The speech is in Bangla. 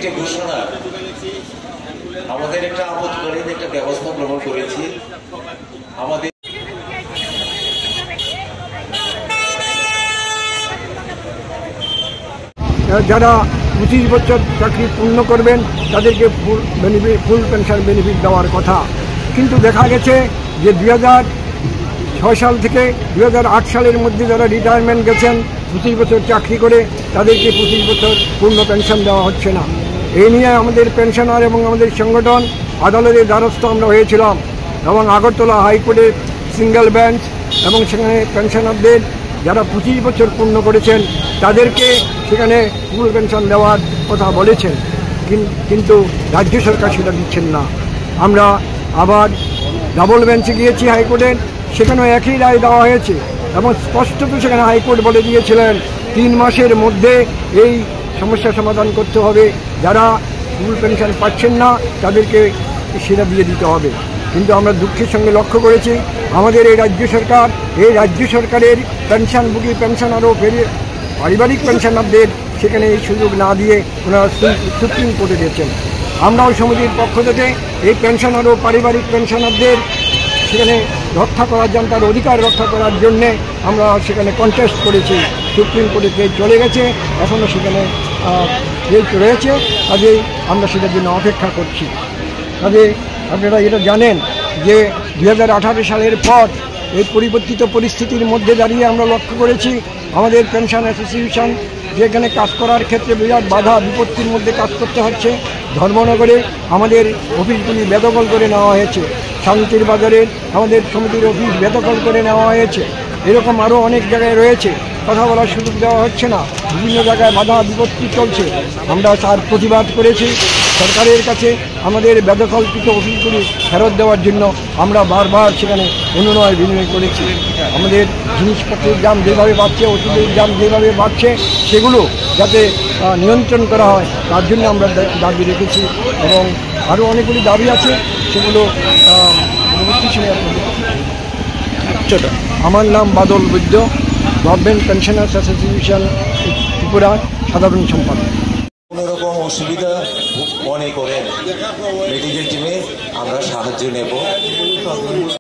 একটি ঘোষণা, আমাদের একটা আপদকালীন একটা ব্যবস্থা গ্রহণ করেছি। আমাদের যারা 25 বছর চাকরি পূর্ণ করবেন তাদেরকে ফুল পেনশন বেনিফিট দেওয়ার কথা, কিন্তু দেখা গেছে যে 2006 সাল থেকে 2008 সালের মধ্যে যারা রিটায়ারমেন্ট গেছেন 25 বছর চাকরি করে তাদেরকে 25 বছর পূর্ণ পেনশন দেওয়া হচ্ছে না। এই নিয়ে আমাদের পেনশনার এবং আমাদের সংগঠন আদালতের দ্বারস্থ আমরা হয়েছিলাম এবং আগরতলা হাইকোর্টের সিঙ্গেল বেঞ্চ এবং সেখানে পেনশনারদের যারা 25 বছর পূর্ণ করেছেন তাদেরকে সেখানে ফুল পেনশন দেওয়ার কথা বলেছেন, কিন্তু রাজ্য সরকার সেটা দিচ্ছেন না। আমরা আবার ডাবল বেঞ্চে গিয়েছি হাইকোর্টের, সেখানেও একই রায় দেওয়া হয়েছে এবং স্পষ্টত সেখানে হাইকোর্ট বলে দিয়েছিলেন 3 মাসের মধ্যে এই সমস্যা সমাধান করতে হবে, যারা ফুল পেনশন পাচ্ছেন না তাদেরকে সেটা দিয়ে দিতে হবে। কিন্তু আমরা দুঃখের সঙ্গে লক্ষ্য করেছি আমাদের এই রাজ্য সরকারের পেনশনভোগী পেনশনার ও পারিবারিক পেনশনারদের সেখানে এই সুযোগ না দিয়ে ওনারা সুপ্রিম কোর্টে দিয়েছেন। আমরাও সমিতির পক্ষ থেকে এই পেনশনার ও পারিবারিক পেনশনারদের সেখানে রক্ষা করার জন্য, তার অধিকার রক্ষা করার জন্যে আমরা সেখানে কন্টেস্ট করেছি। সুপ্রিম কোর্টে কেস চলে গেছে, এখনও সেখানে কেস রয়েছে, কাজেই আমরা সেটার জন্য অপেক্ষা করছি। কাজে আপনারা এটা জানেন যে 2018 সালের পর এই পরিবর্তিত পরিস্থিতির মধ্যে দাঁড়িয়ে আমরা লক্ষ্য করেছি আমাদের পেনশন অ্যাসোসিয়েশন যেখানে কাজ করার ক্ষেত্রে বিরাট বাধা বিপত্তির মধ্যে কাজ করতে হচ্ছে। ধর্মনগরে আমাদের অফিসগুলি বেদখল করে নেওয়া হয়েছে, শান্তির বাজারের আমাদের সমিতির অফিস বেদখল করে নেওয়া হয়েছে, এরকম আরও অনেক জায়গায় রয়েছে, কথা বলার সুযোগ দেওয়া হচ্ছে না, বিভিন্ন জায়গায় বাধা বিপত্তি চলছে। আমরা তার প্রতিবাদ করেছি সরকারের কাছে আমাদের বেদখলকৃত অফিসগুলি ফেরত দেওয়ার জন্য আমরা বারবার সেখানে অনুনয় বিনয় করেছি। আমাদের জিনিসপত্রের দাম যেভাবে বাড়ছে, ওষুধের দাম যেভাবে বাড়ছে, সেগুলো যাতে নিয়ন্ত্রণ করা হয় তার জন্য আমরা দাবি রেখেছি এবং আরও অনেকগুলি দাবি আছে, সেগুলো পরবর্তী সময়ে আপনাদের। আমার নাম বাদল বৈদ্য, গভর্নমেন্ট পেনশনার্স অ্যাসোসিয়েশন ত্রিপুরা সাধারণ সম্পাদক। কোনো রকম অসুবিধা মনে করেন মেডিকেল টিমে আমরা সাহায্য নেব।